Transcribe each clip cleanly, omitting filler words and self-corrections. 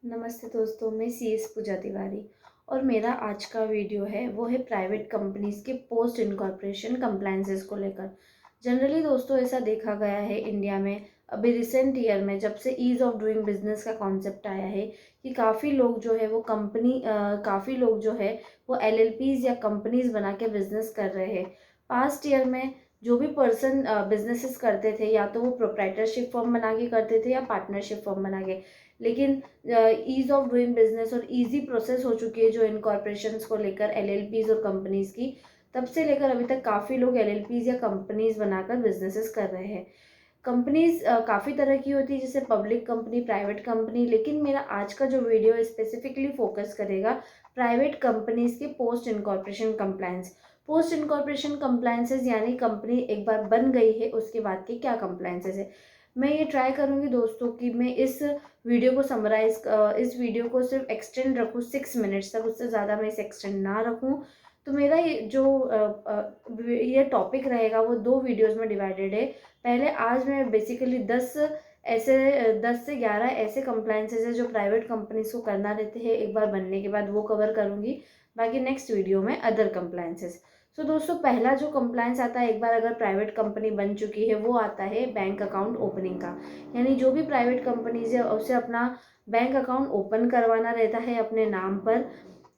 नमस्ते दोस्तों, मैं सीएस पूजा तिवारी और मेरा आज का वीडियो है वो है प्राइवेट कंपनीज के पोस्ट इनकॉर्पोरेशन कंप्लायंसेस को लेकर। जनरली दोस्तों ऐसा देखा गया है इंडिया में अभी रिसेंट ईयर में जब से ईज़ ऑफ डूइंग बिजनेस का कॉन्सेप्ट आया है कि काफ़ी लोग जो है वो काफ़ी लोग जो है वो एलएलपीज या कंपनीज बना के बिजनेस कर रहे हैं। पास्ट ईयर में जो भी पर्सन बिजनेसेस करते थे या तो वो प्रोप्राइटरशिप फर्म बना के करते थे या पार्टनरशिप फर्म बना के, लेकिन ईज़ ऑफ डूइंग बिजनेस और इजी प्रोसेस हो चुकी है जो इनकॉर्पोरेशंस को लेकर एलएलपीज और कंपनीज की। तब से लेकर अभी तक काफ़ी लोग एलएलपीज या कंपनीज बनाकर बिजनेसेस कर रहे हैं। कंपनीज काफ़ी तरह की होती है, जैसे पब्लिक कंपनी, प्राइवेट कंपनी, लेकिन मेरा आज का जो वीडियो स्पेसिफिकली फोकस करेगा प्राइवेट कंपनीज के post incorporation compliance. Post incorporation compliances यानी कंपनी एक बार बन गई है उसके बाद के क्या कंप्लायंसेस है। मैं ये ट्राई करूँगी दोस्तों कि मैं इस वीडियो को सिर्फ एक्सटेंड रखूँ 6 मिनट्स तक, उससे ज़्यादा मैं इसे एक्सटेंड ना रखूँ। तो मेरा ये टॉपिक रहेगा वो 2 वीडियोज़ में डिवाइडेड है। पहले आज मैं बेसिकली 10 से 11 ऐसे कंप्लायंसेस है जो प्राइवेट कंपनीज को करना रहते हैं एक बार बनने के बाद, वो कवर करूँगी। बाकी नेक्स्ट वीडियो में अदर कंप्लायंसेस। सो दोस्तों, पहला जो कंप्लायंस आता है एक बार अगर प्राइवेट कंपनी बन चुकी है वो आता है बैंक अकाउंट ओपनिंग का। यानी जो भी प्राइवेट कंपनीज है उसे अपना बैंक अकाउंट ओपन करवाना रहता है अपने नाम पर,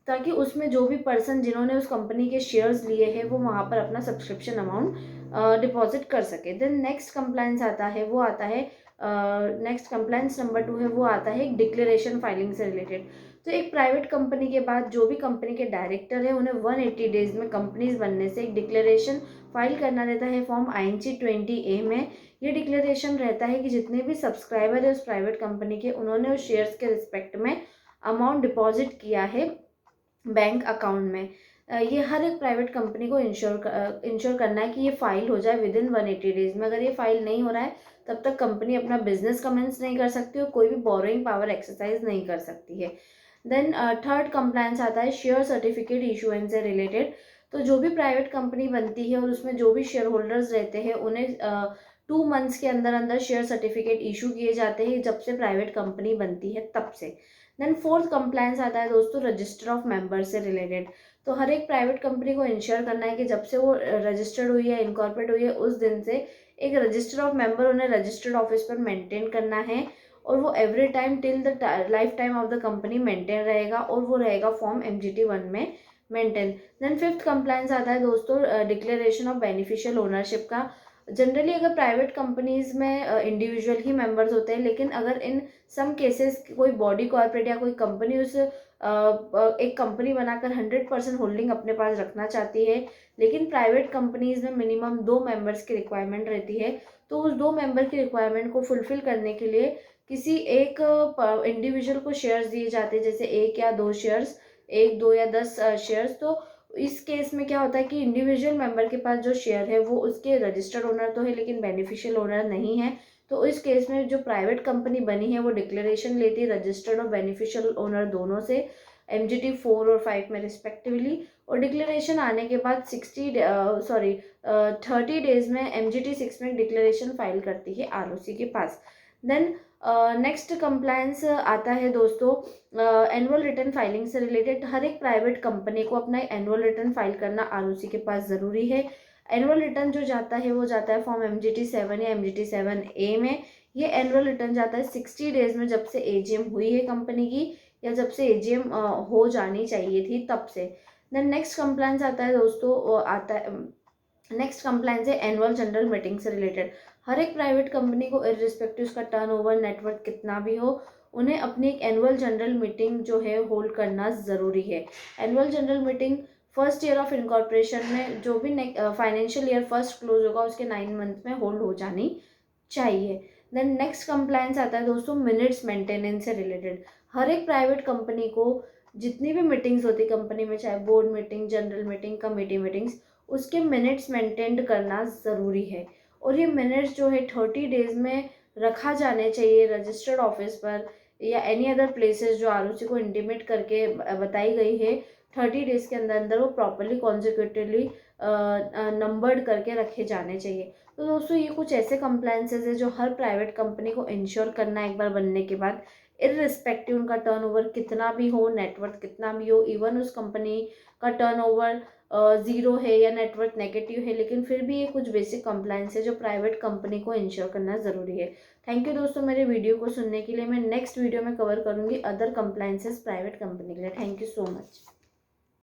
ताकि उसमें जो भी पर्सन जिन्होंने उस कंपनी के शेयर्स लिए हैं वो वहाँ पर अपना सब्सक्रिप्शन अमाउंट डिपॉजिट कर सके। देन नेक्स्ट कंप्लायंस आता है वो आता है नेक्स्ट कंप्लायंस नंबर 2 है वो आता है एक डिक्लेरेशन फाइलिंग से रिलेटेड। तो एक प्राइवेट कंपनी के बाद जो भी कंपनी के डायरेक्टर है उन्हें 180 डेज में कंपनीज बनने से एक डिक्लेरेशन फाइल करना रहता है फॉर्म INC-20A में। ये डिक्लेरेशन रहता है कि जितने भी सब्सक्राइबर है उस प्राइवेट कंपनी के, उन्होंने उस शेयर्स के रिस्पेक्ट में अमाउंट डिपॉजिट किया है बैंक अकाउंट में। ये हर एक प्राइवेट कंपनी को इंश्योर करना है कि ये फाइल हो जाए विद इन 180 डेज में। अगर ये फाइल नहीं हो रहा है तब तक कंपनी अपना बिजनेस कमेंस नहीं कर सकती और कोई भी बोरोइंग पावर एक्सरसाइज नहीं कर सकती है। देन थर्ड कंप्लायंस आता है शेयर सर्टिफिकेट इशुएंस से रिलेटेड। तो जो भी प्राइवेट कंपनी बनती है और उसमें जो भी शेयर होल्डर्स रहते हैं उन्हें 2 मंथ्स के अंदर अंदर शेयर सर्टिफिकेट इशू किए जाते हैं जब से प्राइवेट कंपनी बनती है तब से। देन फोर्थ कंप्लायंस आता है दोस्तों रजिस्टर ऑफ मेंबर से रिलेटेड। तो हर एक प्राइवेट कंपनी को इंश्योर करना है कि जब से वो रजिस्टर्ड हुई है, इनकॉर्पोरेट हुई है, उस दिन से एक रजिस्टर ऑफ मेंबर उन्हें रजिस्टर्ड ऑफिस पर मेंटेन करना है और वो every time till the life time of the company maintain रहेगा और वो रहेगा फॉर्म MGT 1 में मेंटेन। देन फिफ्थ कंप्लायंस आता है दोस्तों डिक्लेरेशन ऑफ बेनिफिशियल ओनरशिप का। जनरली अगर प्राइवेट कंपनीज में इंडिविजुअल ही मेंबर्स होते हैं, लेकिन अगर इन सम केसेस कोई बॉडी कॉर्पोरेट या कोई कंपनी एक कंपनी बनाकर 100% होल्डिंग अपने पास रखना चाहती है, लेकिन प्राइवेट कंपनीज में मिनिमम 2 मेंबर्स की रिक्वायरमेंट रहती है, तो उस 2 मेंबर की रिक्वायरमेंट को फुलफिल करने के लिए किसी एक इंडिविजुअल को शेयर्स दिए जाते हैं, जैसे 1 या 2 शेयर्स, 1, 2 या 10 शेयर्स। तो इस केस में क्या होता है कि इंडिविजुअल मेंबर के पास जो शेयर है वो उसके रजिस्टर्ड ओनर तो है लेकिन बेनिफिशियल ओनर नहीं है। तो इस केस में जो प्राइवेट कंपनी बनी है वो डिक्लेरेशन लेती है रजिस्टर्ड और बेनिफिशियल ओनर दोनों से, MGT 4 और 5 में रिस्पेक्टिवली। और डिक्लेरेशन आने के बाद 30 डेज में MGT 6 में डिक्लेरेशन फाइल करती है ROC के पास। देन नेक्स्ट कंप्लायंस आता है दोस्तों एनुअल रिटर्न फाइलिंग से रिलेटेड। हर एक प्राइवेट कंपनी को अपना एनुअल रिटर्न फाइल करना ROC के पास ज़रूरी है। एनुअल रिटर्न जो जाता है वो जाता है फॉर्म MGT 7 या MGT 7A में। ये एनुअल रिटर्न जाता है 60 डेज में जब से AGM हुई है कंपनी की या जब से AGM हो जानी चाहिए थी तब से। देन नेक्स्ट कंप्लायंस आता है दोस्तों नेक्स्ट कंप्लायंस है एनुअल जनरल मीटिंग से रिलेटेड। हर एक प्राइवेट कंपनी को इर्रिस्पेक्टिव उसका टर्नओवर नेटवर्क कितना भी हो, उन्हें अपनी एक एनुअल जनरल मीटिंग जो है होल्ड करना ज़रूरी है। Annual general meeting first year of incorporation में जो भी फाइनेंशियल ईयर फर्स्ट क्लोज होगा उसके 9 मंथ में होल्ड हो जानी चाहिए। देन नेक्स्ट कंप्लायंस आता है दोस्तों मिनट्स मेंटेनेंस से रिलेटेड। हर एक प्राइवेट कंपनी को जितनी भी मीटिंग्स होती कंपनी में, चाहे board meeting, general meeting, committee meetings, उसके मिनट्स मेंटेन करना ज़रूरी है। और ये मिनट्स जो है 30 डेज में रखा जाने चाहिए रजिस्टर्ड ऑफिस पर या एनी अदर प्लेसेस जो ROC को इंटीमेट करके बताई गई है। 30 डेज के अंदर अंदर वो प्रॉपरली कॉन्जिक्यूटिवली नंबर्ड करके रखे जाने चाहिए। तो दोस्तों, ये कुछ ऐसे कंप्लायंसेस है जो हर प्राइवेट कंपनी को इंश्योर करना है एक बार बनने के बाद। इररिस्पेक्टिव उनका टर्नओवर कितना भी हो, नेटवर्थ कितना भी हो, इवन उस कंपनी का टर्नओवर ज़ीरो है या नेटवर्थ नेगेटिव है, लेकिन फिर भी ये कुछ बेसिक कंप्लाइंस है जो प्राइवेट कंपनी को इंश्योर करना ज़रूरी है। थैंक यू दोस्तों मेरे वीडियो को सुनने के लिए। मैं नेक्स्ट वीडियो में कवर करूँगी अदर कंप्लाइंसेस प्राइवेट कंपनी के लिए। Thank you so much.